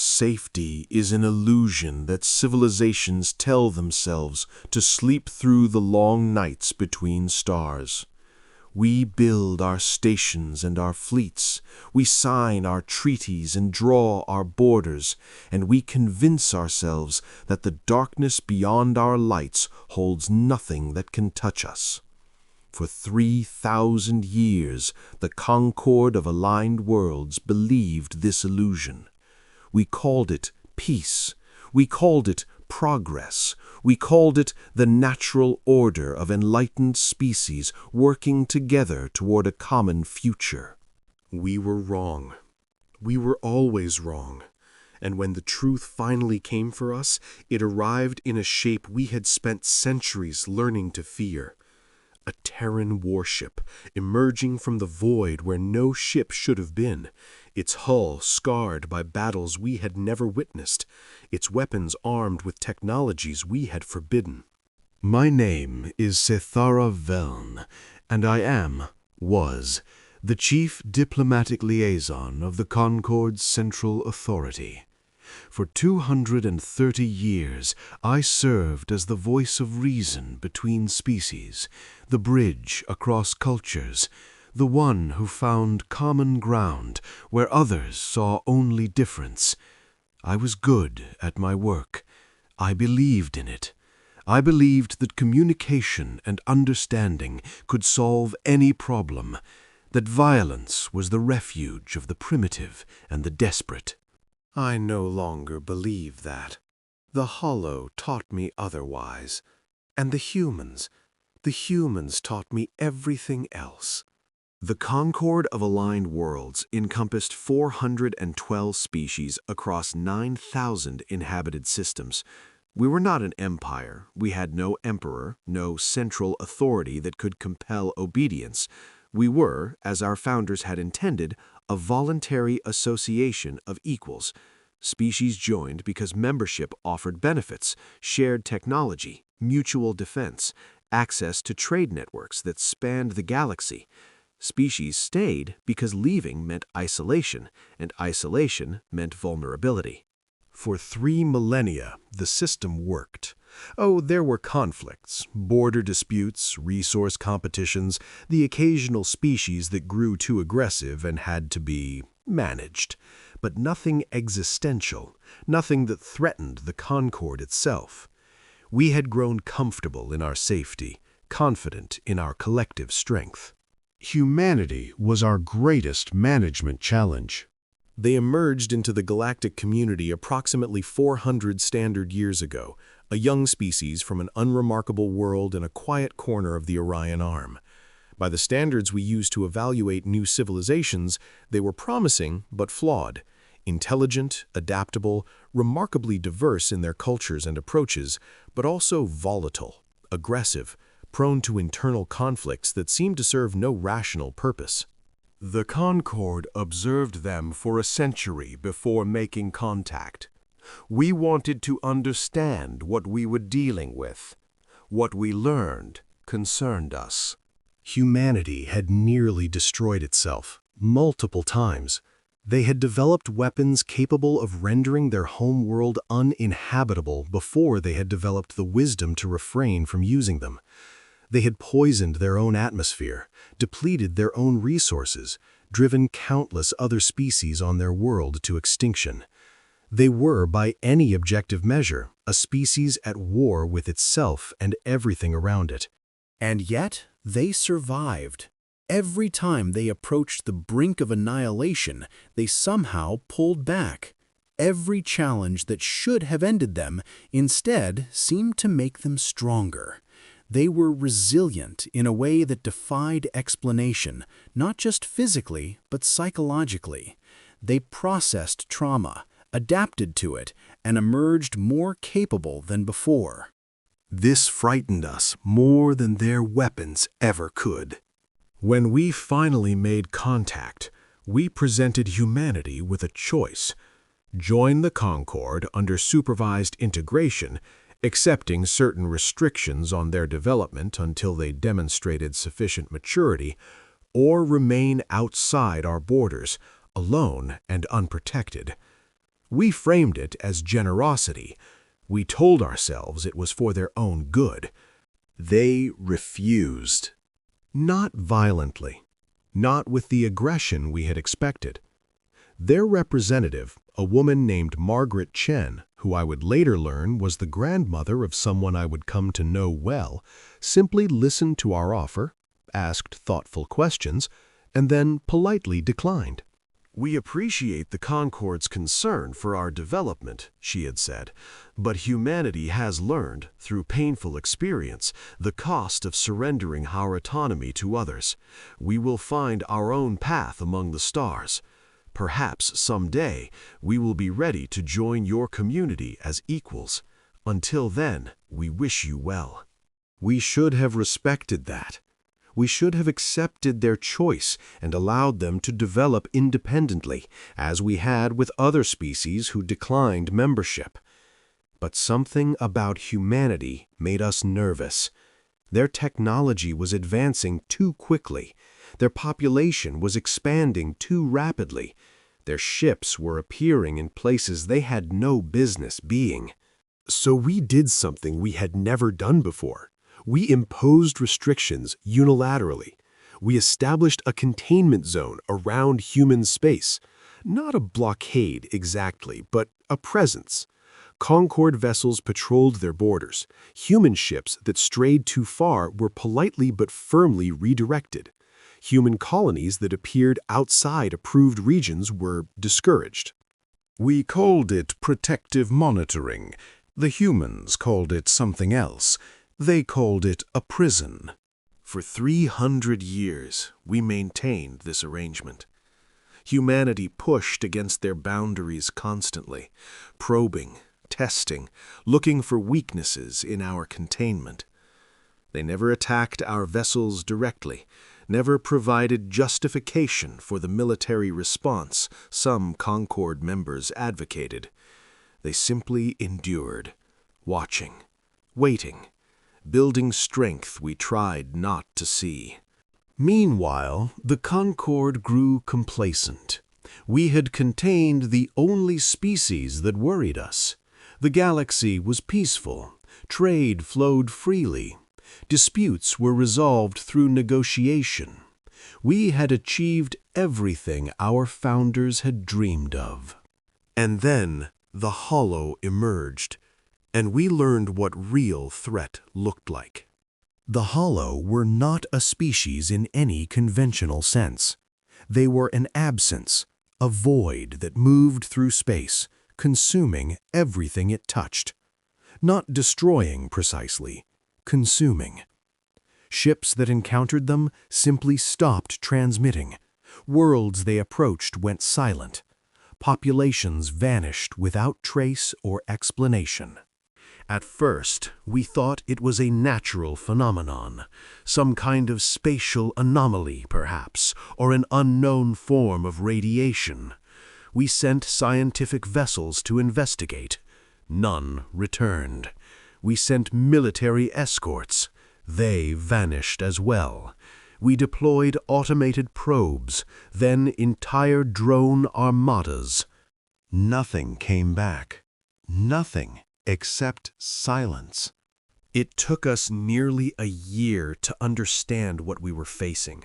Safety is an illusion that civilizations tell themselves to sleep through the long nights between stars. We build our stations and our fleets, we sign our treaties and draw our borders, and we convince ourselves that the darkness beyond our lights holds nothing that can touch us. For 3,000 years, the concord of aligned worlds believed this illusion. We called it peace. We called it progress. We called it the natural order of enlightened species working together toward a common future. We were wrong. We were always wrong. And when the truth finally came for us, it arrived in a shape we had spent centuries learning to fear. A Terran warship, emerging from the void where no ship should have been, its hull scarred by battles we had never witnessed, its weapons armed with technologies we had forbidden. My name is Sethara Veln, and I was, the chief diplomatic liaison of the Concord's Central Authority. For 230 years, I served as the voice of reason between species, the bridge across cultures, the one who found common ground where others saw only difference. I was good at my work. I believed in it. I believed that communication and understanding could solve any problem, that violence was the refuge of the primitive and the desperate. I no longer believe that. The Hollow taught me otherwise, and the humans taught me everything else. The Concord of Aligned Worlds encompassed 412 species across 9,000 inhabited systems. We were not an empire. We had no emperor, no central authority that could compel obedience. We were, as our founders had intended, a voluntary association of equals. Species joined because membership offered benefits, shared technology, mutual defense, access to trade networks that spanned the galaxy. Species stayed because leaving meant isolation, and isolation meant vulnerability. For 3 millennia, the system worked. Oh, there were conflicts, border disputes, resource competitions, the occasional species that grew too aggressive and had to be managed. But nothing existential, nothing that threatened the Concord itself. We had grown comfortable in our safety, confident in our collective strength. Humanity was our greatest management challenge. They emerged into the galactic community approximately 400 standard years ago, a young species from an unremarkable world in a quiet corner of the Orion Arm. By the standards we use to evaluate new civilizations, they were promising but flawed. Intelligent, adaptable, remarkably diverse in their cultures and approaches, but also volatile, aggressive, prone to internal conflicts that seemed to serve no rational purpose. The Concord observed them for a century before making contact. We wanted to understand what we were dealing with. What we learned concerned us. Humanity had nearly destroyed itself, multiple times. They had developed weapons capable of rendering their home world uninhabitable before they had developed the wisdom to refrain from using them. They had poisoned their own atmosphere, depleted their own resources, driven countless other species on their world to extinction. They were, by any objective measure, a species at war with itself and everything around it. And yet, they survived. Every time they approached the brink of annihilation, they somehow pulled back. Every challenge that should have ended them instead seemed to make them stronger. They were resilient in a way that defied explanation, not just physically, but psychologically. They processed trauma, adapted to it, and emerged more capable than before. This frightened us more than their weapons ever could. When we finally made contact, we presented humanity with a choice: join the Concord under supervised integration, accepting certain restrictions on their development until they demonstrated sufficient maturity, or remain outside our borders, alone and unprotected. We framed it as generosity. We told ourselves it was for their own good. They refused. Not violently. Not with the aggression we had expected. Their representative, a woman named Margaret Chen, who I would later learn was the grandmother of someone I would come to know well, simply listened to our offer, asked thoughtful questions, and then politely declined. "We appreciate the Concorde's concern for our development," she had said, "but humanity has learned, through painful experience, the cost of surrendering our autonomy to others. We will find our own path among the stars. Perhaps someday we will be ready to join your community as equals. Until then, we wish you well." We should have respected that. We should have accepted their choice and allowed them to develop independently, as we had with other species who declined membership. But something about humanity made us nervous. Their technology was advancing too quickly. Their population was expanding too rapidly. Their ships were appearing in places they had no business being. So we did something we had never done before. We imposed restrictions unilaterally. We established a containment zone around human space. Not a blockade exactly, but a presence. Concorde vessels patrolled their borders. Human ships that strayed too far were politely but firmly redirected. Human colonies that appeared outside approved regions were discouraged. We called it protective monitoring. The humans called it something else. They called it a prison. For 300 years, we maintained this arrangement. Humanity pushed against their boundaries constantly, probing, testing, looking for weaknesses in our containment. They never attacked our vessels directly, never provided justification for the military response some Concorde members advocated. They simply endured, watching, waiting, building strength we tried not to see. Meanwhile, the Concorde grew complacent. We had contained the only species that worried us. The galaxy was peaceful. Trade flowed freely. Disputes were resolved through negotiation. We had achieved everything our founders had dreamed of. And then the Hollow emerged, and we learned what real threat looked like. The Hollow were not a species in any conventional sense. They were an absence, a void that moved through space, consuming everything it touched. Not destroying precisely, consuming. Ships that encountered them simply stopped transmitting. Worlds they approached went silent. Populations vanished without trace or explanation. At first, we thought it was a natural phenomenon, some kind of spatial anomaly, perhaps, or an unknown form of radiation. We sent scientific vessels to investigate. None returned. We sent military escorts. They vanished as well. We deployed automated probes, then entire drone armadas. Nothing came back. Nothing except silence. It took us nearly a year to understand what we were facing.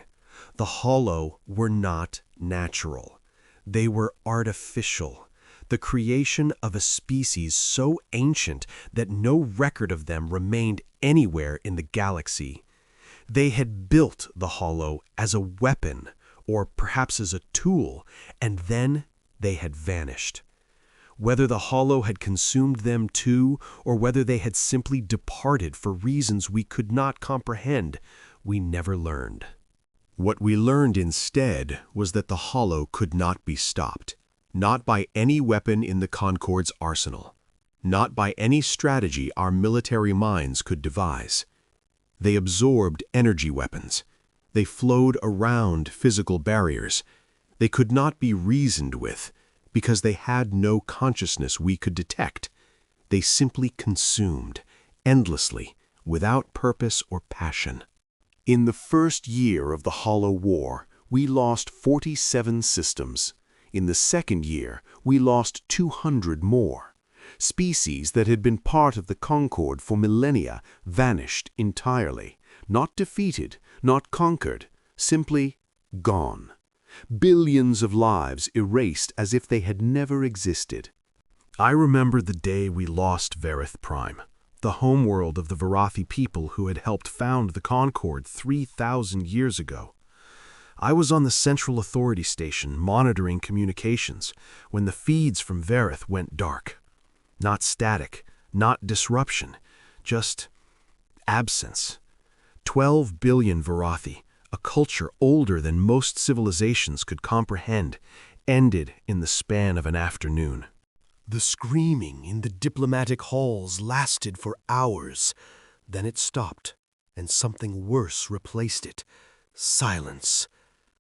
The Hollow were not natural. They were artificial, the creation of a species so ancient that no record of them remained anywhere in the galaxy. They had built the Hollow as a weapon, or perhaps as a tool, and then they had vanished. Whether the Hollow had consumed them too, or whether they had simply departed for reasons we could not comprehend, we never learned. What we learned instead was that the Hollow could not be stopped, not by any weapon in the Concorde's arsenal, not by any strategy our military minds could devise. They absorbed energy weapons. They flowed around physical barriers. They could not be reasoned with, because they had no consciousness we could detect. They simply consumed, endlessly, without purpose or passion. In the first year of the Hollow War, we lost 47 systems. In the second year, we lost 200 more. Species that had been part of the Concorde for millennia vanished entirely. Not defeated, not conquered, simply gone. Billions of lives erased as if they had never existed. I remember the day we lost Verith Prime, the homeworld of the Varathi people who had helped found the Concorde 3,000 years ago. I was on the Central Authority Station monitoring communications when the feeds from Verith went dark. Not static, not disruption, just absence. 12 billion Varathi, a culture older than most civilizations could comprehend, ended in the span of an afternoon. The screaming in the diplomatic halls lasted for hours. Then it stopped, and something worse replaced it. Silence.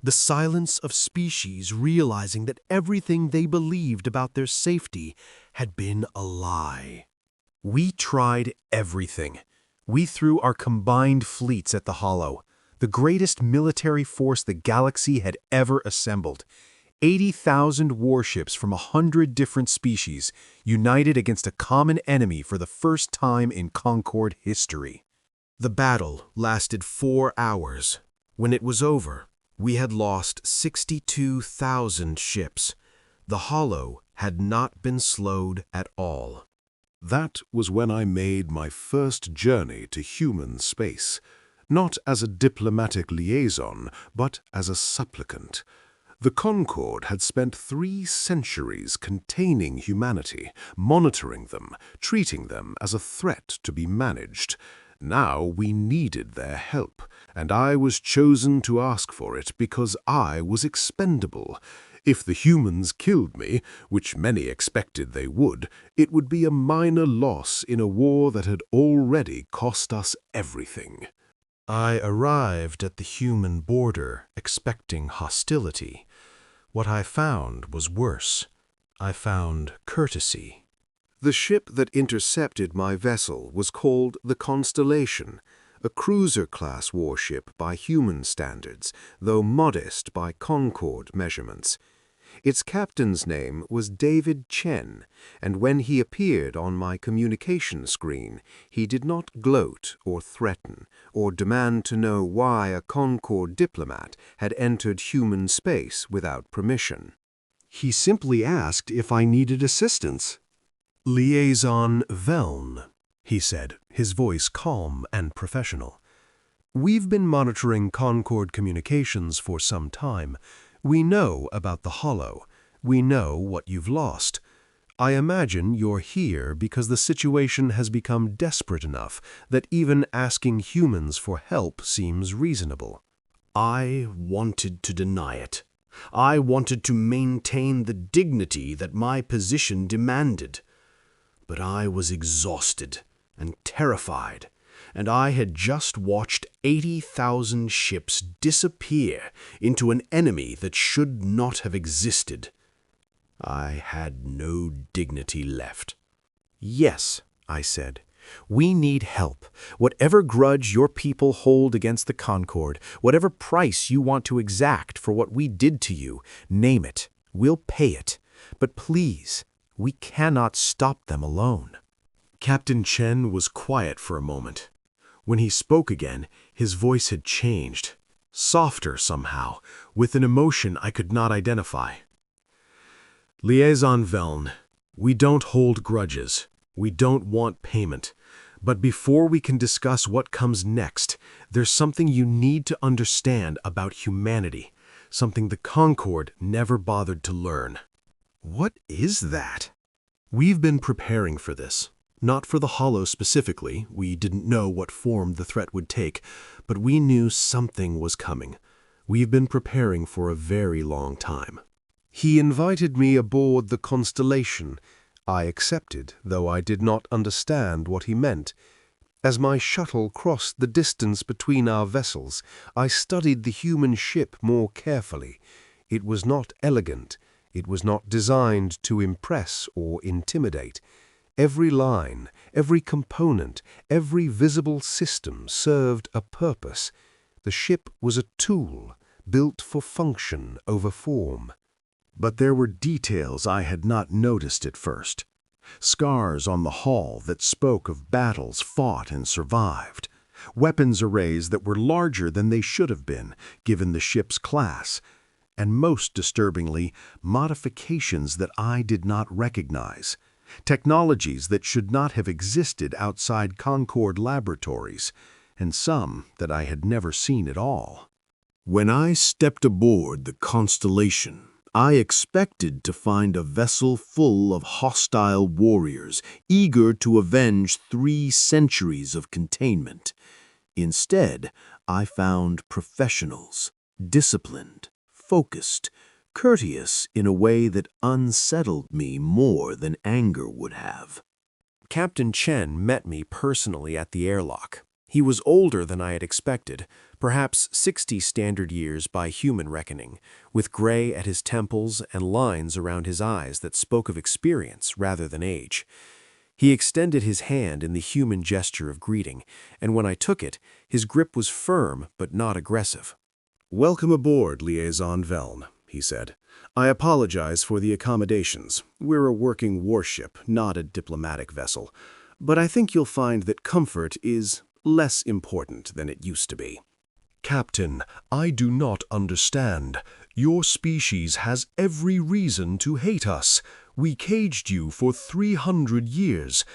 The silence of species realizing that everything they believed about their safety had been a lie. We tried everything. We threw our combined fleets at the Hollow, the greatest military force the galaxy had ever assembled. 80,000 warships from 100 different species, united against a common enemy for the first time in Concorde history. The battle lasted 4 hours. When it was over, we had lost 62,000 ships. The Hollow had not been slowed at all. That was when I made my first journey to human space, not as a diplomatic liaison, but as a supplicant. The Concorde had spent 3 centuries containing humanity, monitoring them, treating them as a threat to be managed. Now we needed their help, and I was chosen to ask for it because I was expendable. If the humans killed me, which many expected they would, it would be a minor loss in a war that had already cost us everything. I arrived at the human border expecting hostility. What I found was worse. I found courtesy. The ship that intercepted my vessel was called the Constellation, a cruiser-class warship by human standards, though modest by Concorde measurements. Its captain's name was David Chen, and when he appeared on my communication screen, he did not gloat or threaten, or demand to know why a Concorde diplomat had entered human space without permission. He simply asked if I needed assistance. "Liaison Veln," he said, his voice calm and professional. "We've been monitoring Concorde communications for some time. We know about the Hollow. We know what you've lost. I imagine you're here because the situation has become desperate enough that even asking humans for help seems reasonable." I wanted to deny it. I wanted to maintain the dignity that my position demanded. But I was exhausted and terrified, and I had just watched 80,000 ships disappear into an enemy that should not have existed. I had no dignity left. "Yes," I said, "we need help. Whatever grudge your people hold against the Concorde, whatever price you want to exact for what we did to you, name it. We'll pay it. But please, we cannot stop them alone." Captain Chen was quiet for a moment. When he spoke again, his voice had changed, softer somehow, with an emotion I could not identify. "Liaison Veln, we don't hold grudges. We don't want payment. But before we can discuss what comes next, there's something you need to understand about humanity, something the Concorde never bothered to learn." "What is that?" "We've been preparing for this. Not for the Hollow specifically. We didn't know what form the threat would take, but we knew something was coming. We've been preparing for a very long time." He invited me aboard the Constellation. I accepted, though I did not understand what he meant. As my shuttle crossed the distance between our vessels, I studied the human ship more carefully. It was not elegant. It was not designed to impress or intimidate. Every line, every component, every visible system served a purpose. The ship was a tool, built for function over form. But there were details I had not noticed at first. Scars on the hull that spoke of battles fought and survived. Weapons arrays that were larger than they should have been, given the ship's class. And most disturbingly, modifications that I did not recognize. Technologies that should not have existed outside Concord laboratories, and some that I had never seen at all. When I stepped aboard the Constellation, I expected to find a vessel full of hostile warriors, eager to avenge 3 centuries of containment. Instead, I found professionals, disciplined, focused, courteous in a way that unsettled me more than anger would have. Captain Chen met me personally at the airlock. He was older than I had expected, perhaps 60 standard years by human reckoning, with gray at his temples and lines around his eyes that spoke of experience rather than age. He extended his hand in the human gesture of greeting, and when I took it, his grip was firm but not aggressive. "Welcome aboard, Liaison Veln," he said. "I apologize for the accommodations. We're a working warship, not a diplomatic vessel. But I think you'll find that comfort is less important than it used to be." Captain, I do not understand. Your species has every reason to hate us. We caged you for 300 years.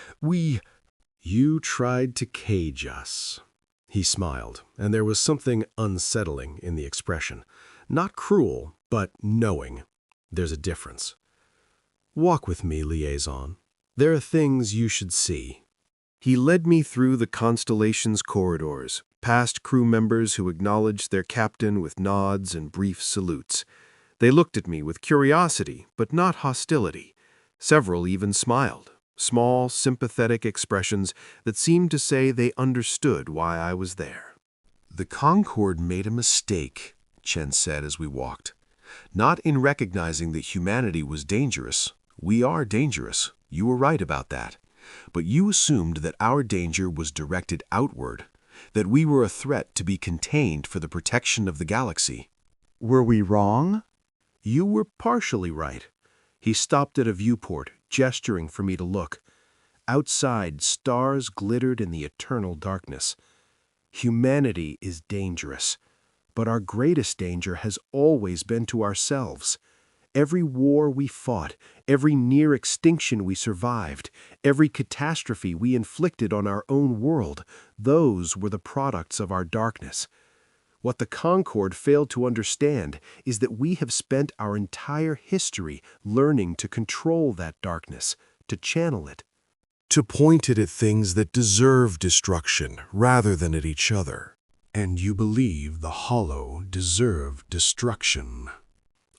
You tried to cage us. He smiled, and there was something unsettling in the expression. Not cruel, but knowing. There's a difference. Walk with me, Liaison. There are things you should see. He led me through the Constellation's corridors, past crew members who acknowledged their captain with nods and brief salutes. They looked at me with curiosity, but not hostility. Several even smiled, small, sympathetic expressions that seemed to say they understood why I was there. "The Concord made a mistake," Chen said as we walked. "Not in recognizing that humanity was dangerous. We are dangerous. You were right about that. But you assumed that our danger was directed outward, that we were a threat to be contained for the protection of the galaxy." Were we wrong? "You were partially right." He stopped at a viewport, gesturing for me to look. Outside, stars glittered in the eternal darkness. Humanity is dangerous, but our greatest danger has always been to ourselves. Every war we fought, every near extinction we survived, every catastrophe we inflicted on our own world, those were the products of our darkness. What the Concord failed to understand is that we have spent our entire history learning to control that darkness, to channel it. To point it at things that deserve destruction rather than at each other. And you believe the hollow deserve destruction.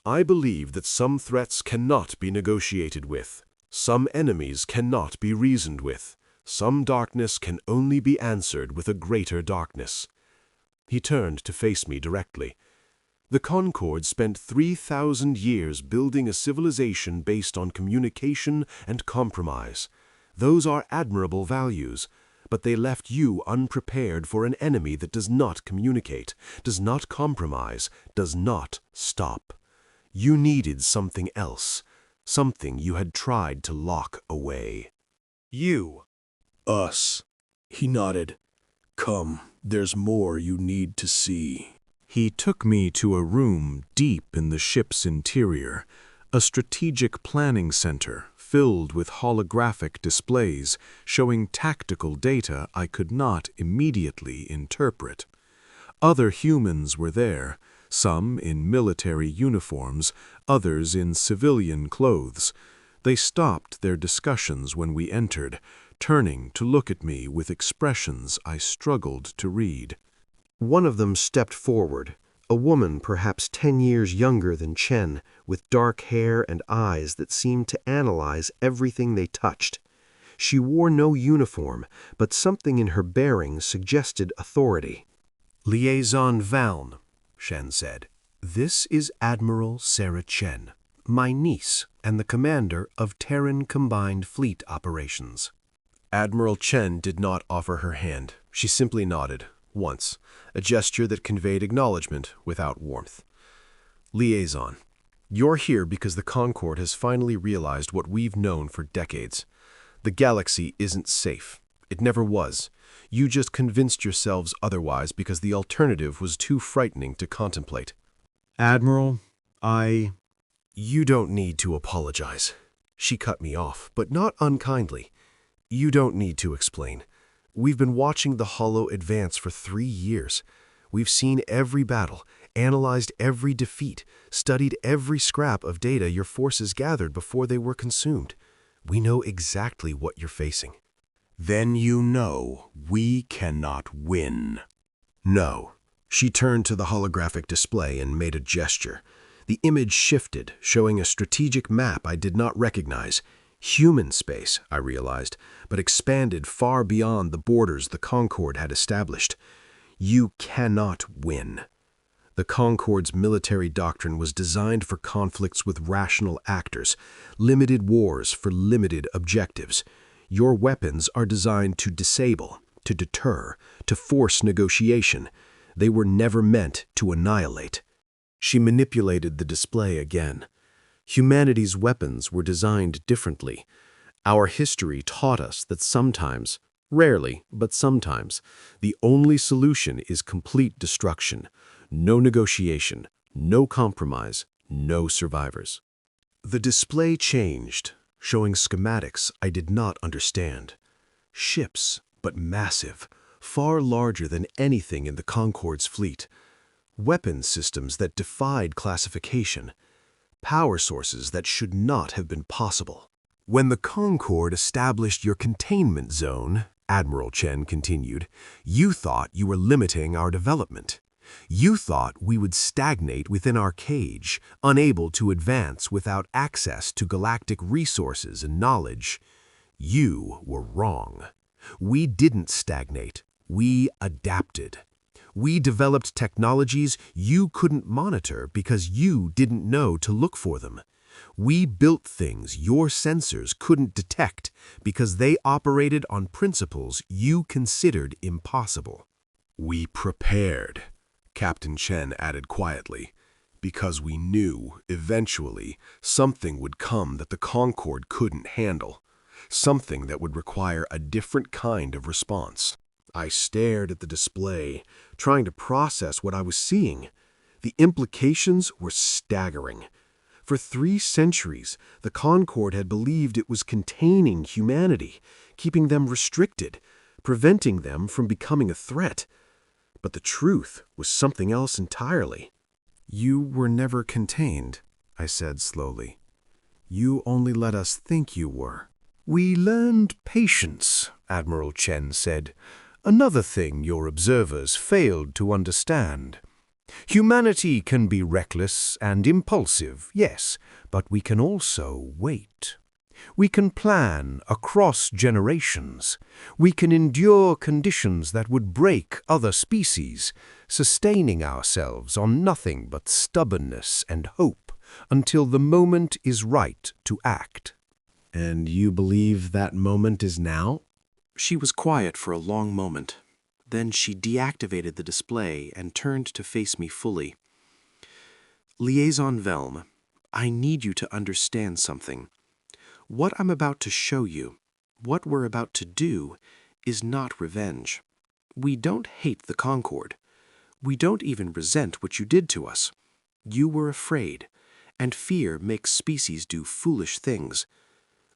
I believe that some threats cannot be negotiated with. Some enemies cannot be reasoned with. Some darkness can only be answered with a greater darkness. He turned to face me directly. The Concord spent 3,000 years building a civilization based on communication and compromise. Those are admirable values, but they left you unprepared for an enemy that does not communicate, does not compromise, does not stop. You needed something else, something you had tried to lock away. You. Us. He nodded. Come, there's more you need to see. He took me to a room deep in the ship's interior, a strategic planning center filled with holographic displays showing tactical data I could not immediately interpret. Other humans were there, some in military uniforms, others in civilian clothes. They stopped their discussions when we entered, turning to look at me with expressions I struggled to read. One of them stepped forward, a woman perhaps 10 years younger than Chen, with dark hair and eyes that seemed to analyze everything they touched. She wore no uniform, but something in her bearing suggested authority. Liaison Veln, Shen said. "This is Admiral Sarah Chen, my niece and the commander of Terran Combined Fleet Operations." Admiral Chen did not offer her hand. She simply nodded, once, a gesture that conveyed acknowledgement without warmth. "Liaison." You're here because the Concorde has finally realized what we've known for decades. The galaxy isn't safe. It never was. You just convinced yourselves otherwise because the alternative was too frightening to contemplate. Admiral, You don't need to apologize. She cut me off, but not unkindly. You don't need to explain. We've been watching the Hollow advance for 3 years. We've seen every battle, analyzed every defeat, studied every scrap of data your forces gathered before they were consumed. We know exactly what you're facing. Then you know we cannot win. No. She turned to the holographic display and made a gesture. The image shifted, showing a strategic map I did not recognize. Human space, I realized, but expanded far beyond the borders the Concorde had established. You cannot win. The Concorde's military doctrine was designed for conflicts with rational actors, limited wars for limited objectives. Your weapons are designed to disable, to deter, to force negotiation. They were never meant to annihilate. She manipulated the display again. Humanity's weapons were designed differently. Our history taught us that sometimes, rarely, but sometimes, the only solution is complete destruction. No negotiation, no compromise, no survivors. The display changed, showing schematics I did not understand. Ships, but massive, far larger than anything in the Concorde's fleet. Weapon systems that defied classification. Power sources that should not have been possible. When the Concorde established your containment zone, Admiral Chen continued, you thought you were limiting our development. You thought we would stagnate within our cage, unable to advance without access to galactic resources and knowledge. You were wrong. We didn't stagnate. We adapted. We developed technologies you couldn't monitor because you didn't know to look for them. We built things your sensors couldn't detect because they operated on principles you considered impossible. We prepared, Captain Chen added quietly, because we knew, eventually, something would come that the Concorde couldn't handle, something that would require a different kind of response. I stared at the display, trying to process what I was seeing. The implications were staggering. For 3 centuries, the Concorde had believed it was containing humanity, keeping them restricted, preventing them from becoming a threat. But the truth was something else entirely. You were never contained, I said slowly. You only let us think you were. We learned patience, Admiral Chen said. Another thing your observers failed to understand. Humanity can be reckless and impulsive, yes, but we can also wait. We can plan across generations. We can endure conditions that would break other species, sustaining ourselves on nothing but stubbornness and hope until the moment is right to act. And you believe that moment is now? She was quiet for a long moment. Then she deactivated the display and turned to face me fully. Liaison Velm, I need you to understand something. What I'm about to show you, what we're about to do, is not revenge. We don't hate the Concorde. We don't even resent what you did to us. You were afraid, and fear makes species do foolish things.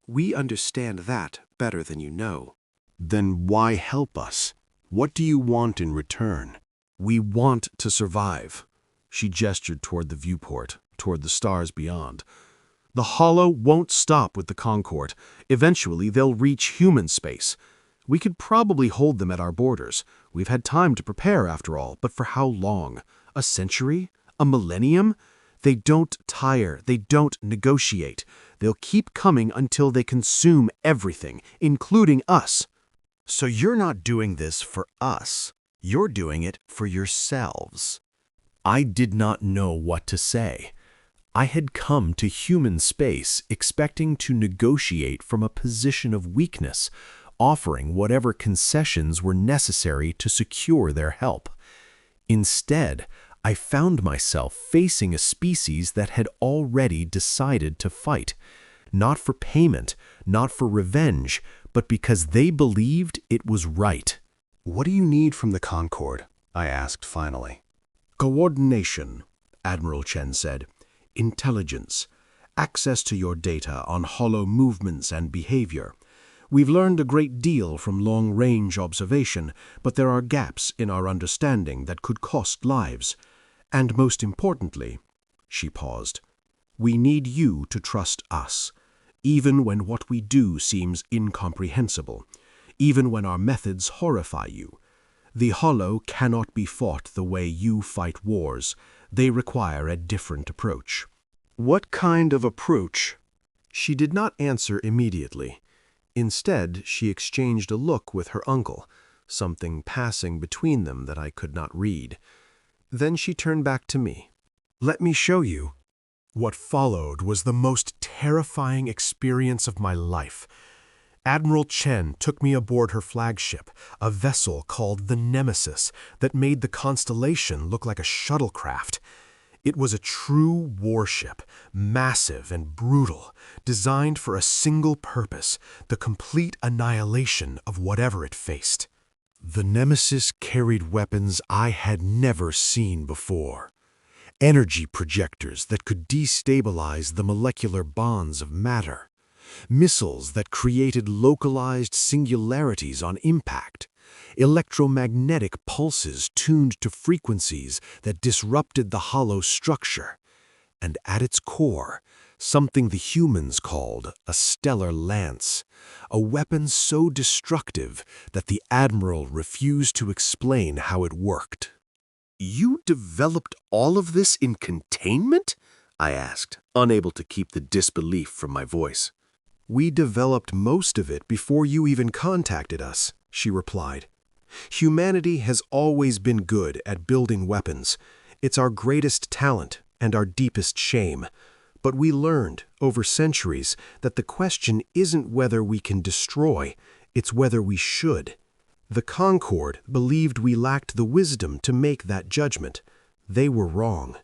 We understand that better than you know. Then why help us? What do you want in return? We want to survive. She gestured toward the viewport, toward the stars beyond. The Hollow won't stop with the Concorde. Eventually, they'll reach human space. We could probably hold them at our borders. We've had time to prepare, after all, but for how long? A century? A millennium? They don't tire. They don't negotiate. They'll keep coming until they consume everything, including us. So you're not doing this for us. You're doing it for yourselves. I did not know what to say. I had come to human space expecting to negotiate from a position of weakness, offering whatever concessions were necessary to secure their help. Instead, I found myself facing a species that had already decided to fight, not for payment, not for revenge, but because they believed it was right. "What do you need from the Concord?" I asked finally. "Coordination," Admiral Chen said. "Intelligence. Access to your data on hollow movements and behavior. We've learned a great deal from long-range observation, but there are gaps in our understanding that could cost lives. And most importantly," she paused, "we need you to trust us, even when what we do seems incomprehensible, even when our methods horrify you. The hollow cannot be fought the way you fight wars. They require a different approach." "What kind of approach?" She did not answer immediately. Instead, she exchanged a look with her uncle, something passing between them that I could not read. Then she turned back to me. "Let me show you." What followed was the most terrifying experience of my life. Admiral Chen took me aboard her flagship, a vessel called the Nemesis that made the constellation look like a shuttlecraft. It was a true warship, massive and brutal, designed for a single purpose, the complete annihilation of whatever it faced. The Nemesis carried weapons I had never seen before. Energy projectors that could destabilize the molecular bonds of matter. Missiles that created localized singularities on impact. Electromagnetic pulses tuned to frequencies that disrupted the hollow structure. And at its core, something the humans called a stellar lance, a weapon so destructive that the admiral refused to explain how it worked. "You developed all of this in containment?" I asked, unable to keep the disbelief from my voice. "We developed most of it before you even contacted us," she replied. "Humanity has always been good at building weapons. It's our greatest talent and our deepest shame. But we learned, over centuries, that the question isn't whether we can destroy, it's whether we should. The Concord believed we lacked the wisdom to make that judgment. They were wrong."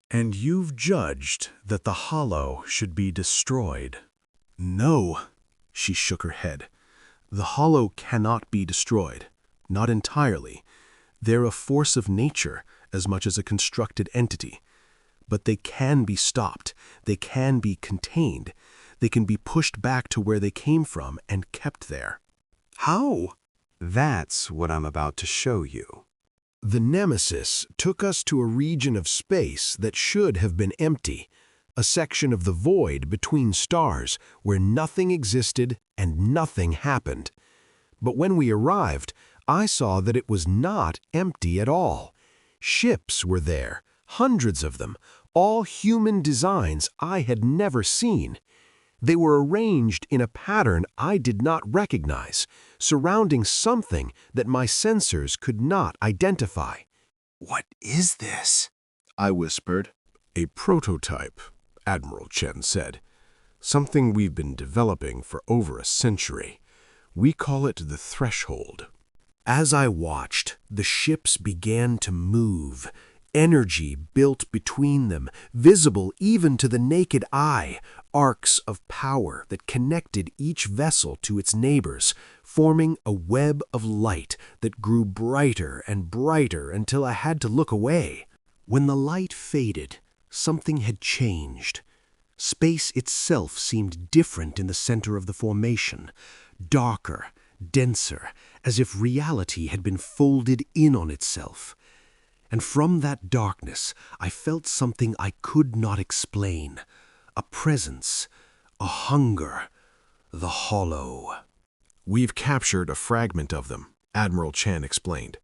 And you've judged that the hollow should be destroyed. "No," she shook her head. "The hollow cannot be destroyed. Not entirely. They're a force of nature as much as a constructed entity. But they can be stopped. They can be contained. They can be pushed back to where they came from and kept there." "How?" That's what I'm about to show you. The Nemesis took us to a region of space that should have been empty, a section of the void between stars where nothing existed and nothing happened. But when we arrived, I saw that it was not empty at all. Ships were there, hundreds of them, all human designs I had never seen. They were arranged in a pattern I did not recognize, surrounding something that my sensors could not identify. "What is this?" I whispered. "A prototype," Admiral Chen said. "Something we've been developing for over a century. We call it the threshold." As I watched, the ships began to move. Energy built between them, visible even to the naked eye, arcs of power that connected each vessel to its neighbors, forming a web of light that grew brighter and brighter until I had to look away. When the light faded, something had changed. Space itself seemed different in the center of the formation, darker, denser, as if reality had been folded in on itself. And from that darkness, I felt something I could not explain. A presence, a hunger, the hollow. "We've captured a fragment of them," Admiral Chen explained.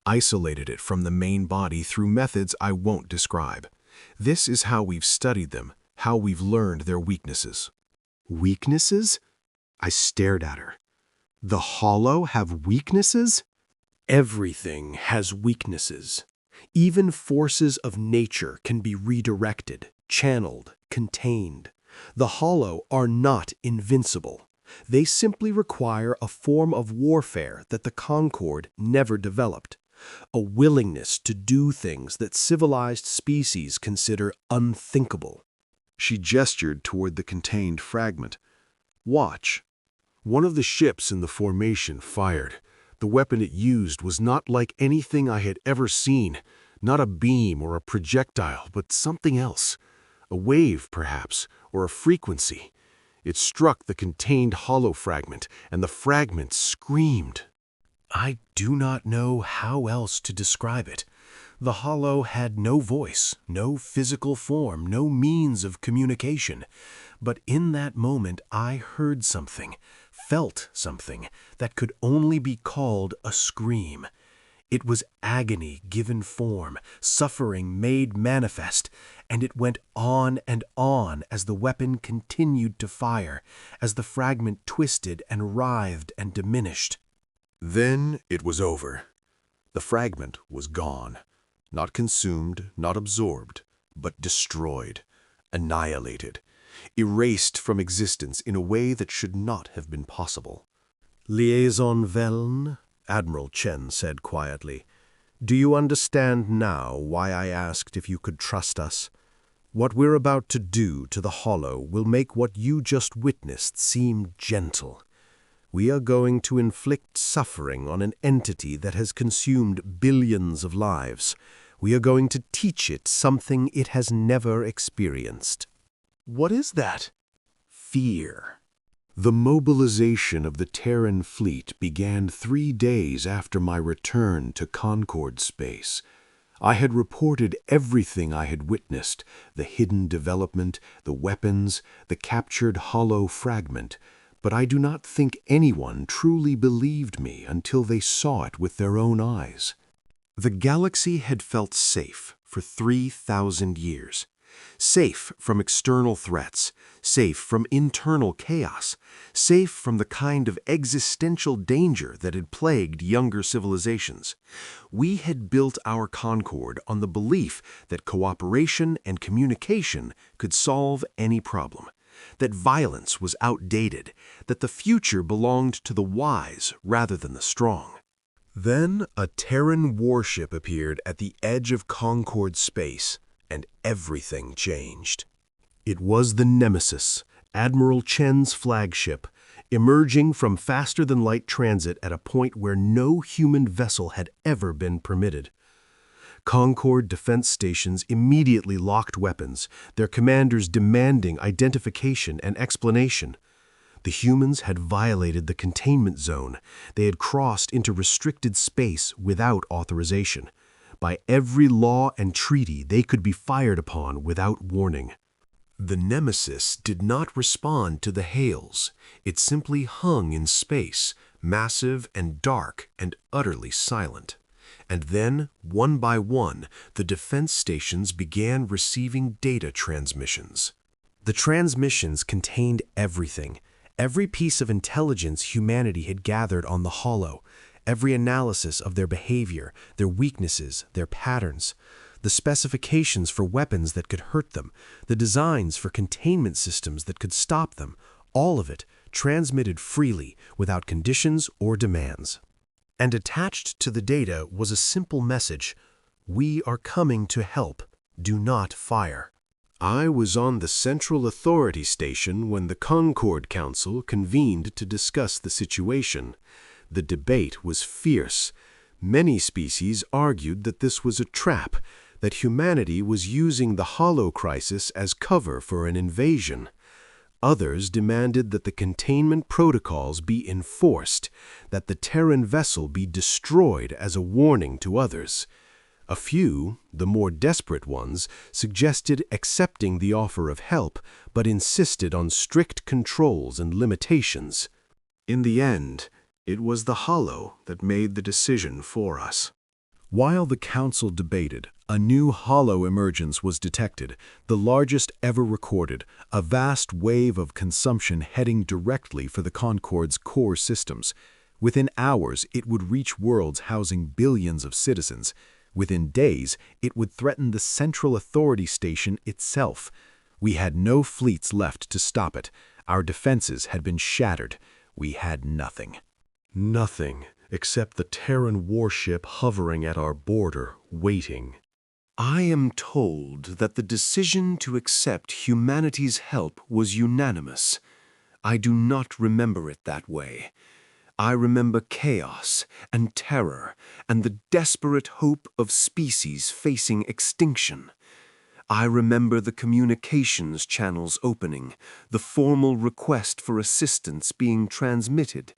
"Isolated it from the main body through methods I won't describe. This is how we've studied them, how we've learned their weaknesses." Weaknesses? I stared at her. The hollow have weaknesses? Everything has weaknesses. Even forces of nature can be redirected, channeled, contained. The hollow are not invincible. They simply require a form of warfare that the Concord never developed. a willingness to do things that civilized species consider unthinkable. She gestured toward the contained fragment. "Watch." One of the ships in the formation fired. The weapon it used was not like anything I had ever seen, not a beam or a projectile, but something else. A wave, perhaps, or a frequency. It struck the contained hollow fragment, and the fragment screamed. I do not know how else to describe it. The hollow had no voice, no physical form, no means of communication. But in that moment I heard something, felt something, that could only be called a scream. It was agony given form, suffering made manifest, and it went on and on as the weapon continued to fire, as the fragment twisted and writhed and diminished. Then it was over. The fragment was gone. Not consumed, not absorbed, but destroyed, annihilated, erased from existence in a way that should not have been possible. "Liaison Velln," Admiral Chen said quietly, "do you understand now why I asked if you could trust us? What we're about to do to the hollow will make what you just witnessed seem gentle. We are going to inflict suffering on an entity that has consumed billions of lives. We are going to teach it something it has never experienced." What is that? Fear. The mobilization of the Terran fleet began 3 days after my return to Concord space. I had reported everything I had witnessed, the hidden development, the weapons, the captured hollow fragment, but I do not think anyone truly believed me until they saw it with their own eyes. The galaxy had felt safe for 3,000 years. Safe from external threats, safe from internal chaos, safe from the kind of existential danger that had plagued younger civilizations. We had built our Concord on the belief that cooperation and communication could solve any problem, that violence was outdated, that the future belonged to the wise rather than the strong. Then a Terran warship appeared at the edge of Concord space, and everything changed. It was the Nemesis, Admiral Chen's flagship, emerging from faster-than-light transit at a point where no human vessel had ever been permitted. Concord defense stations immediately locked weapons, their commanders demanding identification and explanation. The humans had violated the containment zone. They had crossed into restricted space without authorization. By every law and treaty, they could be fired upon without warning. The Nemesis did not respond to the hails. It simply hung in space, massive and dark and utterly silent. And then, one by one, the defense stations began receiving data transmissions. The transmissions contained everything, every piece of intelligence humanity had gathered on the hollow, every analysis of their behavior, their weaknesses, their patterns, the specifications for weapons that could hurt them, the designs for containment systems that could stop them, all of it transmitted freely without conditions or demands. And attached to the data was a simple message: "We are coming to help. Do not fire." I was on the Central Authority Station when the Concord Council convened to discuss the situation. The debate was fierce. Many species argued that this was a trap, that humanity was using the hollow crisis as cover for an invasion. Others demanded that the containment protocols be enforced, that the Terran vessel be destroyed as a warning to others. A few, the more desperate ones, suggested accepting the offer of help, but insisted on strict controls and limitations. In the end, it was the hollow that made the decision for us. While the council debated, a new hollow emergence was detected, the largest ever recorded, a vast wave of consumption heading directly for the Concord's core systems. Within hours, it would reach worlds housing billions of citizens. Within days, it would threaten the Central Authority Station itself. We had no fleets left to stop it. Our defenses had been shattered. We had nothing. Nothing, except the Terran Warship hovering at our border, waiting. I am told that the decision to accept humanity's help was unanimous. I do not remember it that way. I remember chaos and terror and the desperate hope of species facing extinction. I remember the communications channels opening, the formal request for assistance being transmitted,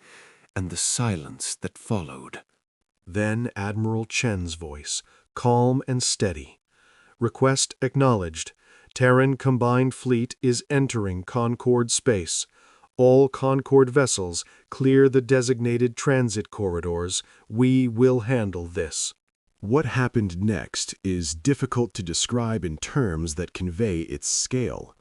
and the silence that followed. Then Admiral Chen's voice, calm and steady. Request acknowledged. Terran Combined Fleet is entering Concord space. All Concord vessels clear the designated transit corridors. We will handle this. What happened next is difficult to describe in terms that convey its scale.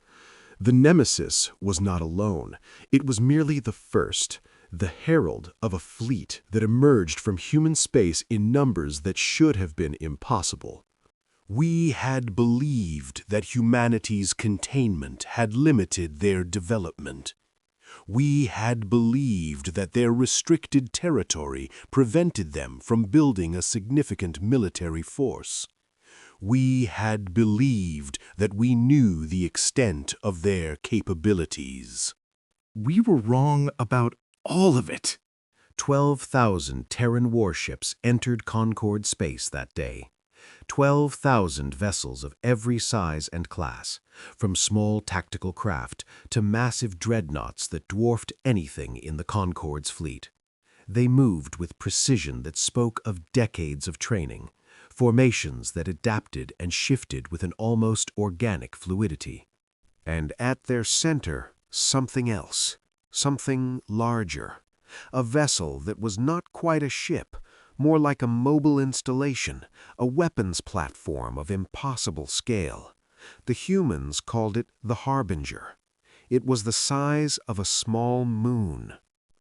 The Nemesis was not alone. It was merely the first, the herald of a fleet that emerged from human space in numbers that should have been impossible. We had believed that humanity's containment had limited their development. We had believed that their restricted territory prevented them from building a significant military force. We had believed that we knew the extent of their capabilities. We were wrong about all of it. 12,000 Terran warships entered Concord space that day. 12,000 vessels of every size and class, from small tactical craft to massive dreadnoughts that dwarfed anything in the Concord's fleet. They moved with precision that spoke of decades of training, formations that adapted and shifted with an almost organic fluidity. And at their center, something else, something larger, a vessel that was not quite a ship, more like a mobile installation, a weapons platform of impossible scale. The humans called it the Harbinger. It was the size of a small moon.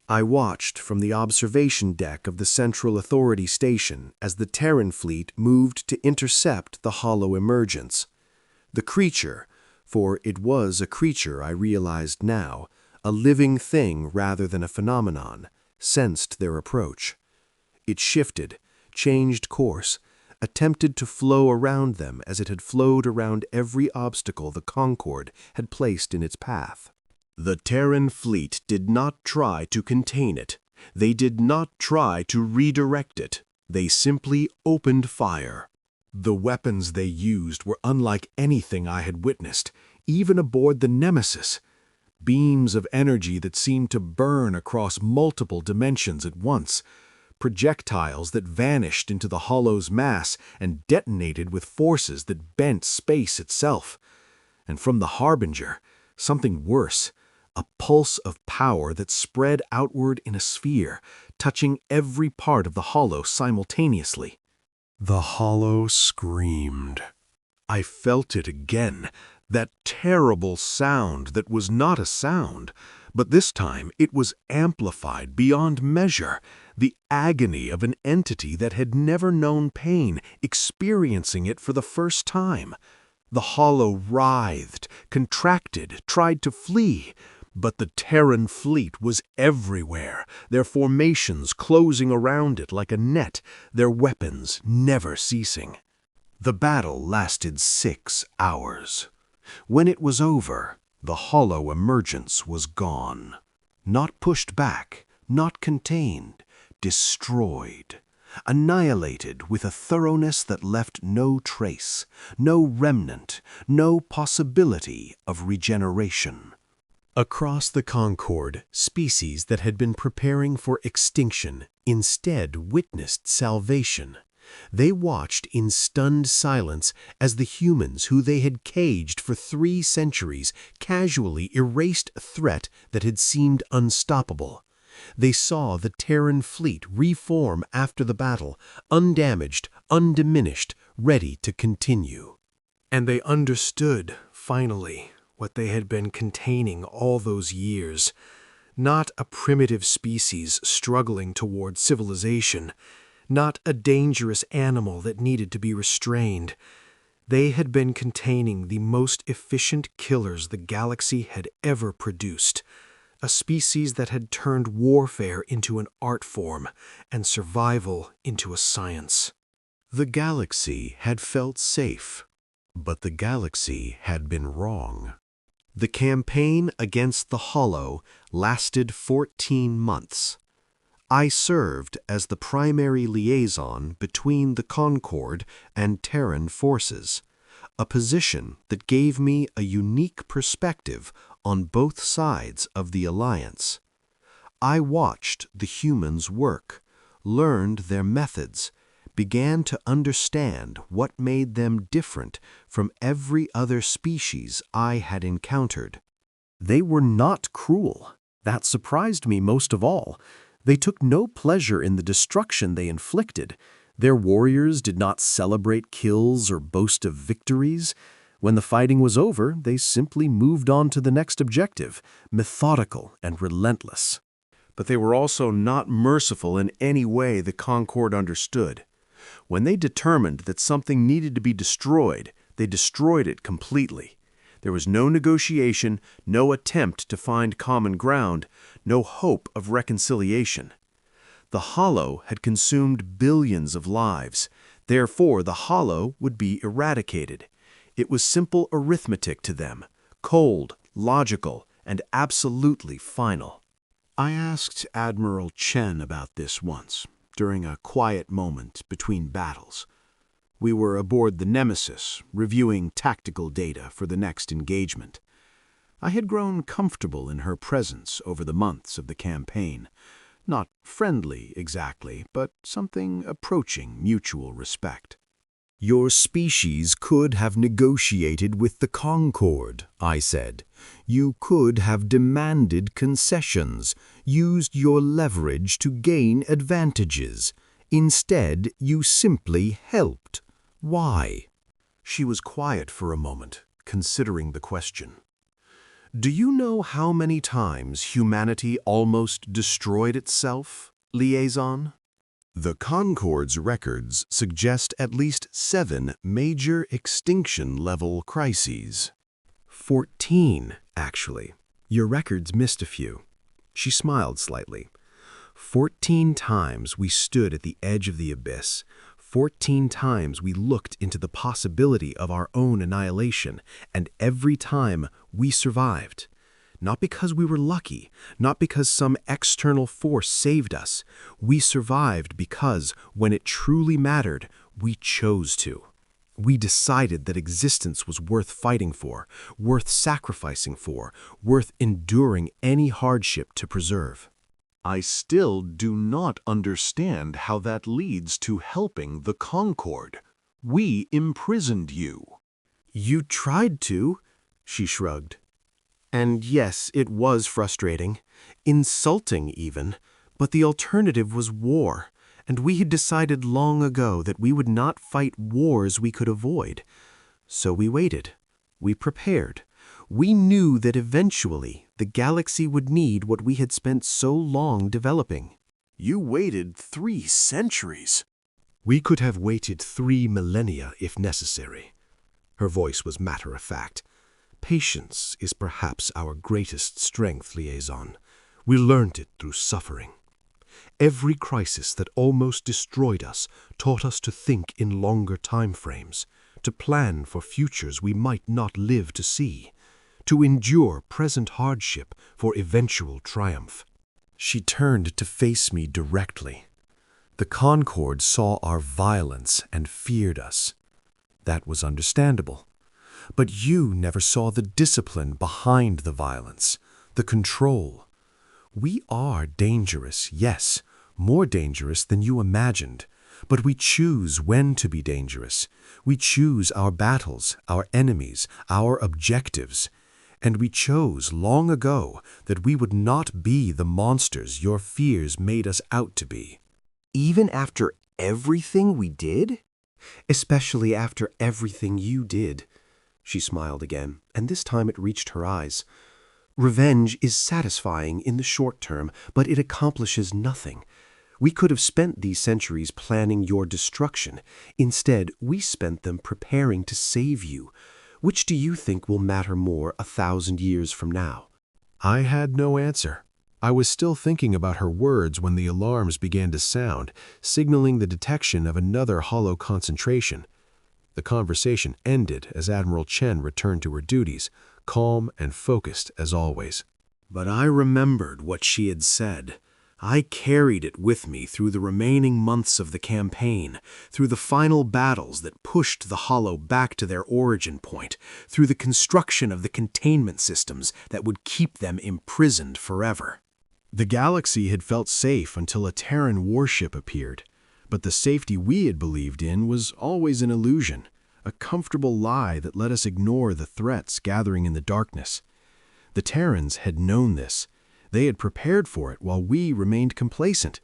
I watched from the observation deck of the Central Authority Station as the Terran fleet moved to intercept the hollow emergence. The creature, for it was a creature I realized now, a living thing rather than a phenomenon, sensed their approach. It shifted, changed course, attempted to flow around them as it had flowed around every obstacle the Concorde had placed in its path. The Terran fleet did not try to contain it. They did not try to redirect it. They simply opened fire. The weapons they used were unlike anything I had witnessed, even aboard the Nemesis. Beams of energy that seemed to burn across multiple dimensions at once. Projectiles that vanished into the hollow's mass and detonated with forces that bent space itself. And from the Harbinger, something worse, a pulse of power that spread outward in a sphere, touching every part of the hollow simultaneously. The hollow screamed. I felt it again, that terrible sound that was not a sound, but this time it was amplified beyond measure, the agony of an entity that had never known pain, experiencing it for the first time. The hollow writhed, contracted, tried to flee, but the Terran fleet was everywhere, their formations closing around it like a net, their weapons never ceasing. The battle lasted 6 hours. When it was over, the hollow emergence was gone. Not pushed back, not contained, destroyed, annihilated with a thoroughness that left no trace, no remnant, no possibility of regeneration. Across the Concorde, species that had been preparing for extinction instead witnessed salvation. They watched in stunned silence as the humans who they had caged for 3 centuries casually erased a threat that had seemed unstoppable. They saw the Terran fleet reform after the battle, undamaged, undiminished, ready to continue. And they understood, finally, what they had been containing all those years. Not a primitive species struggling toward civilization, not a dangerous animal that needed to be restrained. They had been containing the most efficient killers the galaxy had ever produced, a species that had turned warfare into an art form and survival into a science. The galaxy had felt safe, but the galaxy had been wrong. The campaign against the Hollow lasted 14 months. I served as the primary liaison between the Concord and Terran forces, a position that gave me a unique perspective on both sides of the alliance. I watched the humans work, learned their methods, began to understand what made them different from every other species I had encountered. They were not cruel. That surprised me most of all. They took no pleasure in the destruction they inflicted. Their warriors did not celebrate kills or boast of victories. When the fighting was over, they simply moved on to the next objective, methodical and relentless. But they were also not merciful in any way the Concord understood. When they determined that something needed to be destroyed, they destroyed it completely. There was no negotiation, no attempt to find common ground, no hope of reconciliation. The Hollow had consumed billions of lives. Therefore, the Hollow would be eradicated. It was simple arithmetic to them, cold, logical, and absolutely final. I asked Admiral Chen about this once, during a quiet moment between battles. We were aboard the Nemesis, reviewing tactical data for the next engagement. I had grown comfortable in her presence over the months of the campaign. Not friendly exactly, but something approaching mutual respect. Your species could have negotiated with the Concord, I said. You could have demanded concessions, used your leverage to gain advantages. Instead, you simply helped. Why? She was quiet for a moment, considering the question. Do you know how many times humanity almost destroyed itself, liaison? The Concord's records suggest at least 7 major extinction-level crises. 14, actually. Your records missed a few. She smiled slightly. 14 times we stood at the edge of the abyss. 14 times we looked into the possibility of our own annihilation, and every time we survived. Not because we were lucky, not because some external force saved us. We survived because, when it truly mattered, we chose to. We decided that existence was worth fighting for, worth sacrificing for, worth enduring any hardship to preserve. I still do not understand how that leads to helping the Concord. We imprisoned you. You tried to, she shrugged. And yes, it was frustrating, insulting even, but the alternative was war, and we had decided long ago that we would not fight wars we could avoid. So we waited. We prepared. We knew that eventually the galaxy would need what we had spent so long developing. You waited 3 centuries. We could have waited 3 millennia if necessary. Her voice was matter-of-fact. Patience is perhaps our greatest strength, liaison. We learned it through suffering. Every crisis that almost destroyed us taught us to think in longer time frames, to plan for futures we might not live to see, to endure present hardship for eventual triumph. She turned to face me directly. The Concord saw our violence and feared us. That was understandable. But you never saw the discipline behind the violence, the control. We are dangerous, yes, more dangerous than you imagined. But we choose when to be dangerous. We choose our battles, our enemies, our objectives. And we chose long ago that we would not be the monsters your fears made us out to be. Even after everything we did? Especially after everything you did. She smiled again, and this time it reached her eyes. Revenge is satisfying in the short term, but it accomplishes nothing. We could have spent these centuries planning your destruction. Instead, we spent them preparing to save you. Which do you think will matter more 1,000 years from now? I had no answer. I was still thinking about her words when the alarms began to sound, signaling the detection of another hollow concentration. The conversation ended as Admiral Chen returned to her duties, calm and focused as always. But I remembered what she had said. I carried it with me through the remaining months of the campaign, through the final battles that pushed the Hollow back to their origin point, through the construction of the containment systems that would keep them imprisoned forever. The galaxy had felt safe until a Terran warship appeared, but the safety we had believed in was always an illusion, a comfortable lie that let us ignore the threats gathering in the darkness. The Terrans had known this. They had prepared for it while we remained complacent.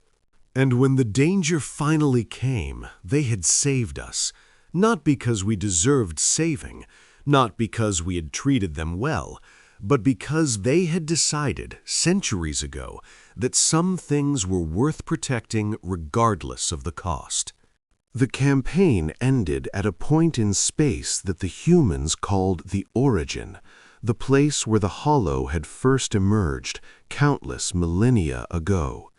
And when the danger finally came, they had saved us, not because we deserved saving, not because we had treated them well, but because they had decided, centuries ago, that some things were worth protecting regardless of the cost. The campaign ended at a point in space that the humans called the origin, the place where the Hollow had first emerged countless millennia ago.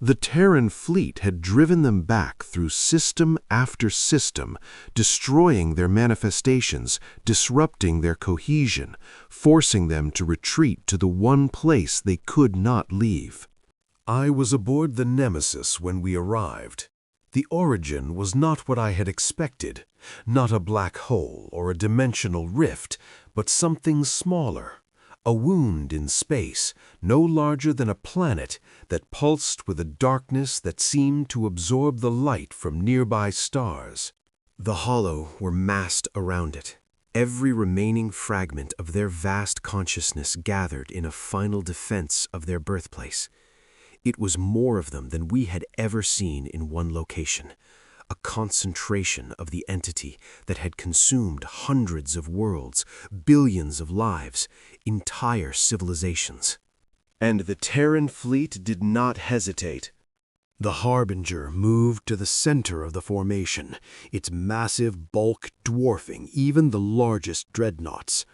The Terran fleet had driven them back through system after system, destroying their manifestations, disrupting their cohesion, forcing them to retreat to the one place they could not leave. I was aboard the Nemesis when we arrived. The origin was not what I had expected, not a black hole or a dimensional rift, but something smaller. A wound in space, no larger than a planet, that pulsed with a darkness that seemed to absorb the light from nearby stars. The Hollow were massed around it, every remaining fragment of their vast consciousness gathered in a final defense of their birthplace. It was more of them than we had ever seen in one location, a concentration of the entity that had consumed hundreds of worlds, billions of lives, entire civilizations. And the Terran fleet did not hesitate. The Harbinger moved to the center of the formation, its massive bulk dwarfing even the largest dreadnoughts.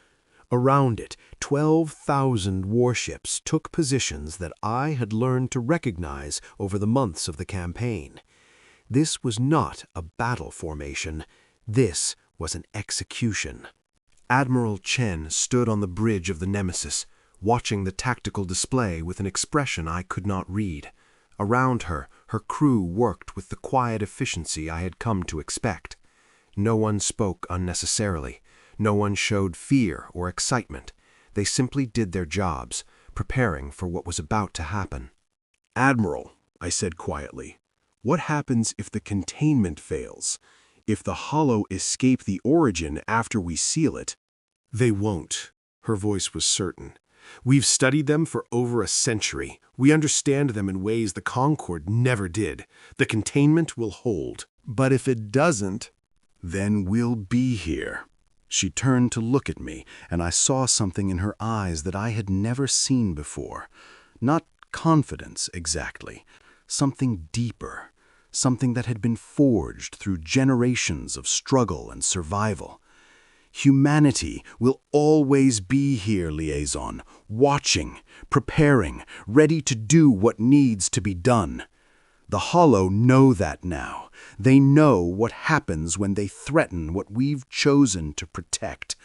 Around it, 12,000 warships took positions that I had learned to recognize over the months of the campaign. This was not a battle formation. This was an execution. Admiral Chen stood on the bridge of the Nemesis, watching the tactical display with an expression I could not read. Around her, her crew worked with the quiet efficiency I had come to expect. No one spoke unnecessarily. No one showed fear or excitement. They simply did their jobs, preparing for what was about to happen. "Admiral," I said quietly, "what happens if the containment fails? If the Hollow escape the origin after we seal it?" "They won't." Her voice was certain. "We've studied them for over a century. We understand them in ways the Concord never did. The containment will hold. But if it doesn't, then we'll be here." She turned to look at me, and I saw something in her eyes that I had never seen before. Not confidence, exactly. Something deeper. Something that had been forged through generations of struggle and survival. "Humanity will always be here, liaison, watching, preparing, ready to do what needs to be done. The Hollow know that now. They know what happens when they threaten what we've chosen to protect,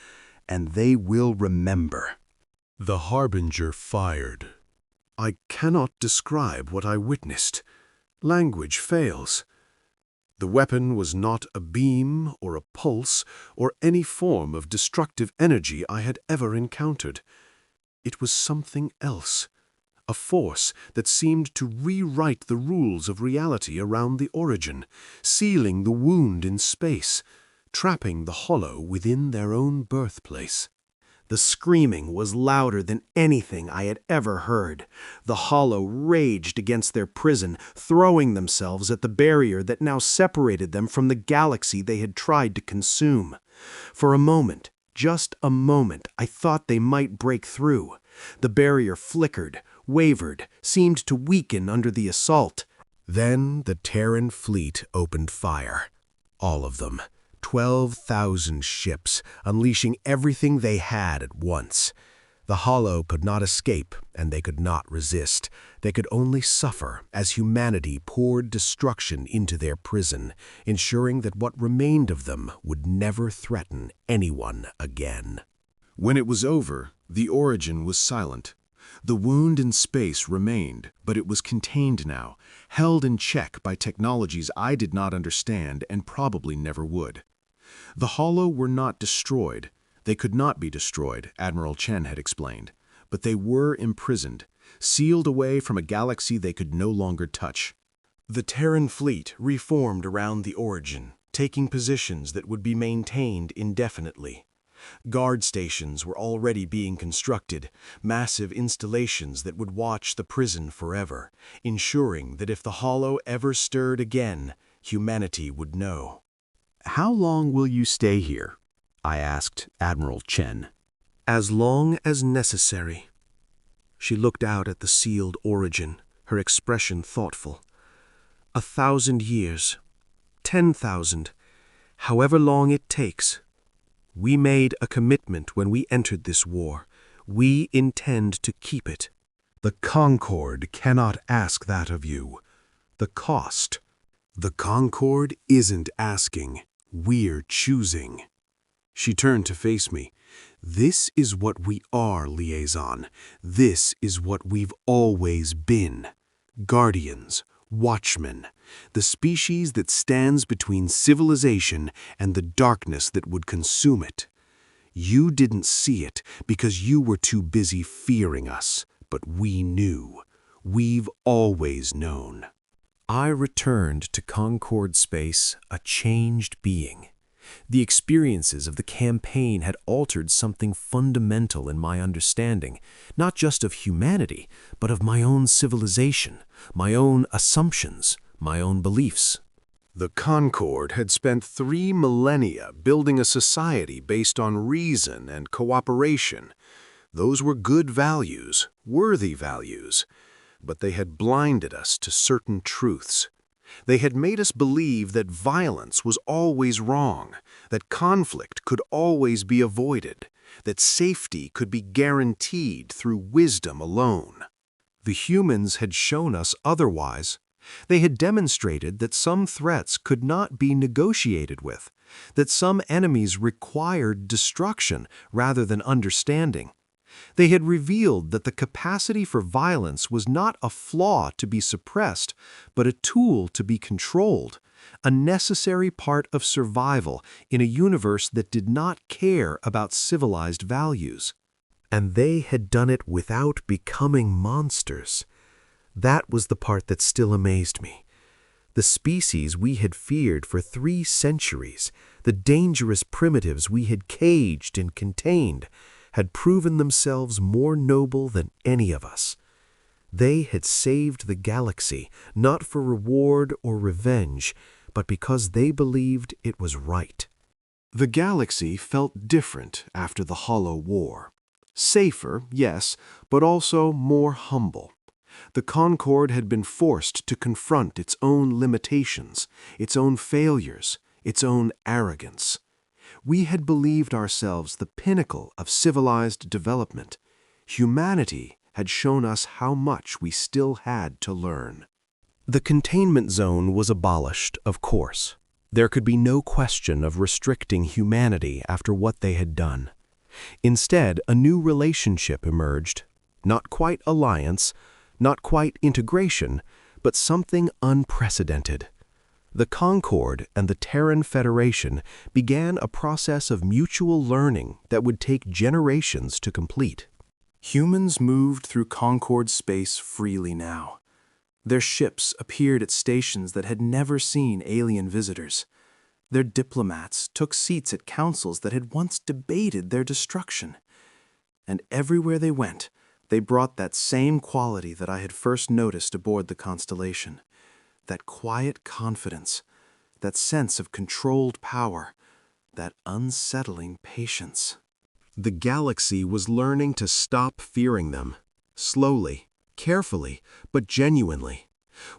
and they will remember." The Harbinger fired. I cannot describe what I witnessed. Language fails. The weapon was not a beam or a pulse or any form of destructive energy I had ever encountered. It was something else, a force that seemed to rewrite the rules of reality around the origin, sealing the wound in space, trapping the Hollow within their own birthplace. The screaming was louder than anything I had ever heard. The Hollow raged against their prison, throwing themselves at the barrier that now separated them from the galaxy they had tried to consume. For a moment, just a moment, I thought they might break through. The barrier flickered, wavered, seemed to weaken under the assault. Then the Terran fleet opened fire. All of them. 12,000 ships, unleashing everything they had at once. The hollow could not escape, and they could not resist. They could only suffer as humanity poured destruction into their prison, ensuring that what remained of them would never threaten anyone again. When it was over, the origin was silent. The wound in space remained, but it was contained now, held in check by technologies I did not understand and probably never would. The hollow were not destroyed. They could not be destroyed, Admiral Chen had explained, but they were imprisoned, sealed away from a galaxy they could no longer touch. The Terran fleet reformed around the origin, taking positions that would be maintained indefinitely. Guard stations were already being constructed, massive installations that would watch the prison forever, ensuring that if the hollow ever stirred again, humanity would know. "How long will you stay here?" I asked Admiral Chen. As long as necessary. She looked out at the sealed origin, her expression thoughtful. 1,000 years, 10,000, however long it takes. We made a commitment when we entered this war. We intend to keep it. The Concord cannot ask that of you. The cost. The Concord isn't asking. We're choosing. She turned to face me. This is what we are, liaison. This is what we've always been. Guardians, watchmen, the species that stands between civilization and the darkness that would consume it. You didn't see it because you were too busy fearing us, but we knew. We've always known. I returned to Concord space a changed being. The experiences of the campaign had altered something fundamental in my understanding, not just of humanity, but of my own civilization, my own assumptions, my own beliefs. The Concord had spent 3 millennia building a society based on reason and cooperation. Those were good values, worthy values, but they had blinded us to certain truths. They had made us believe that violence was always wrong, that conflict could always be avoided, that safety could be guaranteed through wisdom alone. The humans had shown us otherwise. They had demonstrated that some threats could not be negotiated with, that some enemies required destruction rather than understanding. They had revealed that the capacity for violence was not a flaw to be suppressed, but a tool to be controlled, a necessary part of survival in a universe that did not care about civilized values. And they had done it without becoming monsters. That was the part that still amazed me. The species we had feared for 3 centuries, the dangerous primitives we had caged and contained, had proven themselves more noble than any of us. They had saved the galaxy, not for reward or revenge, but because they believed it was right. The galaxy felt different after the Hollow War. Safer, yes, but also more humble. The Concord had been forced to confront its own limitations, its own failures, its own arrogance. We had believed ourselves the pinnacle of civilized development. Humanity had shown us how much we still had to learn. The containment zone was abolished, of course. There could be no question of restricting humanity after what they had done. Instead, a new relationship emerged. Not quite alliance, not quite integration, but something unprecedented. The Concord and the Terran Federation began a process of mutual learning that would take generations to complete. Humans moved through Concord space freely now. Their ships appeared at stations that had never seen alien visitors. Their diplomats took seats at councils that had once debated their destruction. And everywhere they went, they brought that same quality that I had first noticed aboard the Constellation. That quiet confidence, that sense of controlled power, that unsettling patience. The galaxy was learning to stop fearing them, slowly, carefully, but genuinely.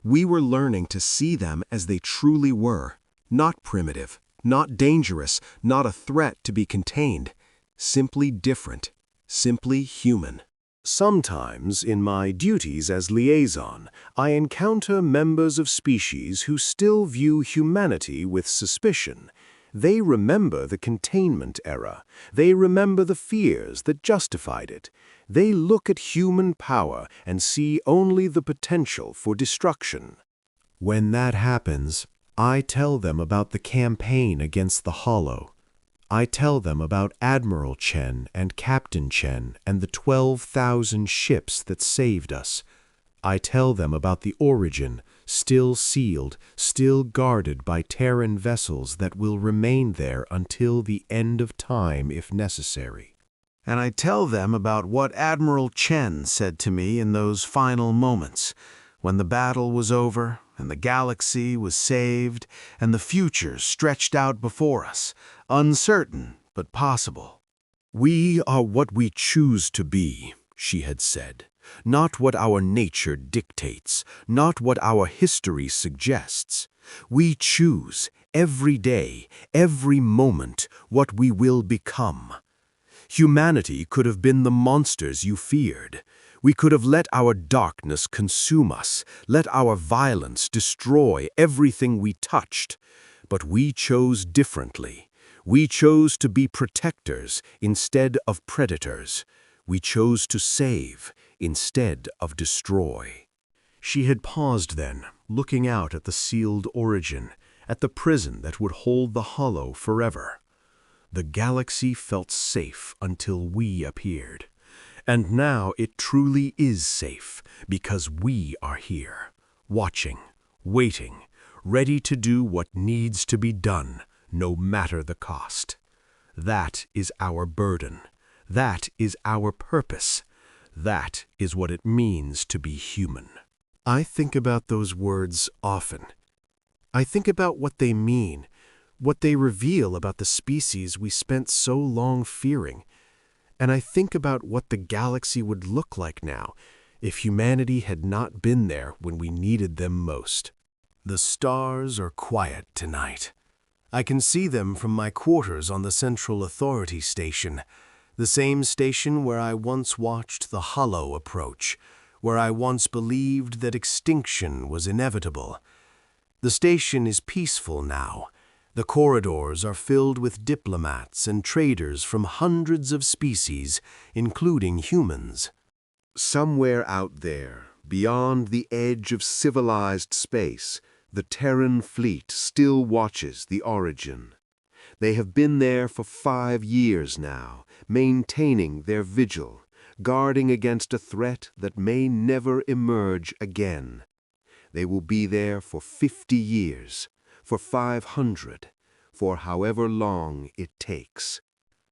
We were learning to see them as they truly were, not primitive, not dangerous, not a threat to be contained, simply different, simply human. Sometimes, in my duties as liaison, I encounter members of species who still view humanity with suspicion. They remember the containment era. They remember the fears that justified it. They look at human power and see only the potential for destruction. When that happens, I tell them about the campaign against the Hollow. I tell them about Admiral Chen and Captain Chen and the 12,000 ships that saved us. I tell them about the origin, still sealed, still guarded by Terran vessels that will remain there until the end of time if necessary. And I tell them about what Admiral Chen said to me in those final moments, when the battle was over and the galaxy was saved and the future stretched out before us, uncertain but possible. "We are what we choose to be," she had said, "not what our nature dictates, not what our history suggests. We choose, every day, every moment, what we will become. Humanity could have been the monsters you feared. We could have let our darkness consume us, let our violence destroy everything we touched. But we chose differently. We chose to be protectors instead of predators. We chose to save instead of destroy." She had paused then, looking out at the sealed origin, at the prison that would hold the Hollow forever. The galaxy felt safe until we appeared. And now it truly is safe because we are here, watching, waiting, ready to do what needs to be done, no matter the cost. That is our burden. That is our purpose. That is what it means to be human. I think about those words often. I think about what they mean, what they reveal about the species we spent so long fearing. And I think about what the galaxy would look like now if humanity had not been there when we needed them most. The stars are quiet tonight. I can see them from my quarters on the Central Authority Station, the same station where I once watched the Hollow approach, where I once believed that extinction was inevitable. The station is peaceful now. The corridors are filled with diplomats and traders from hundreds of species, including humans. Somewhere out there, beyond the edge of civilized space, the Terran fleet still watches the origin. They have been there for 5 years now, maintaining their vigil, guarding against a threat that may never emerge again. They will be there for 50 years, for 500, for however long it takes.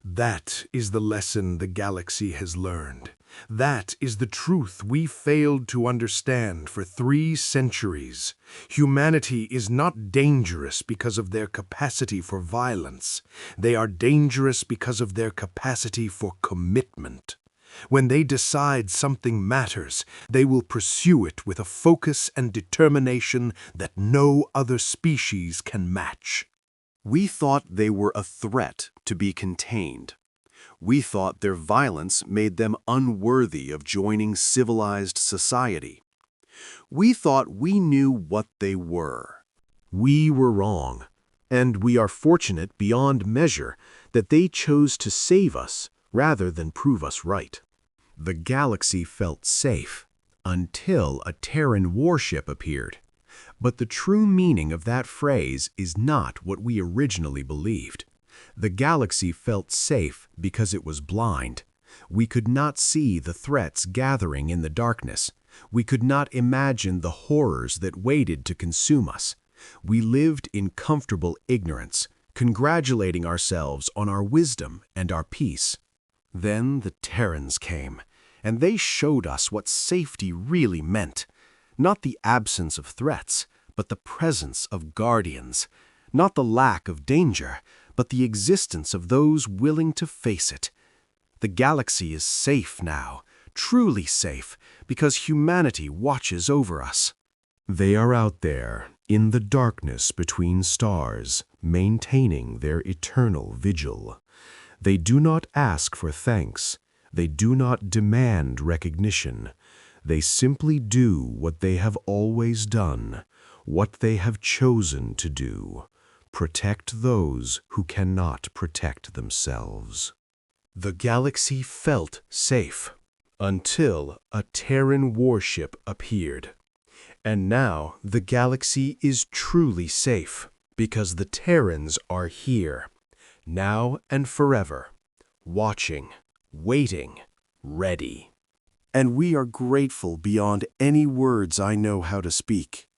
That is the lesson the galaxy has learned. That is the truth we failed to understand for 3 centuries. Humanity is not dangerous because of their capacity for violence. They are dangerous because of their capacity for commitment. When they decide something matters, they will pursue it with a focus and determination that no other species can match. We thought they were a threat to be contained. We thought their violence made them unworthy of joining civilized society. We thought we knew what they were. We were wrong, and we are fortunate beyond measure that they chose to save us rather than prove us right. The galaxy felt safe until a Terran warship appeared. But the true meaning of that phrase is not what we originally believed. The galaxy felt safe because it was blind. We could not see the threats gathering in the darkness. We could not imagine the horrors that waited to consume us. We lived in comfortable ignorance, congratulating ourselves on our wisdom and our peace. Then the Terrans came, and they showed us what safety really meant. Not the absence of threats, but the presence of guardians. Not the lack of danger, but the existence of those willing to face it. The galaxy is safe now, truly safe, because humanity watches over us. They are out there, in the darkness between stars, maintaining their eternal vigil. They do not ask for thanks. They do not demand recognition. They simply do what they have always done, what they have chosen to do. Protect those who cannot protect themselves. The galaxy felt safe until a Terran warship appeared. And now the galaxy is truly safe because the Terrans are here, now and forever, watching, waiting, ready. And we are grateful beyond any words I know how to speak.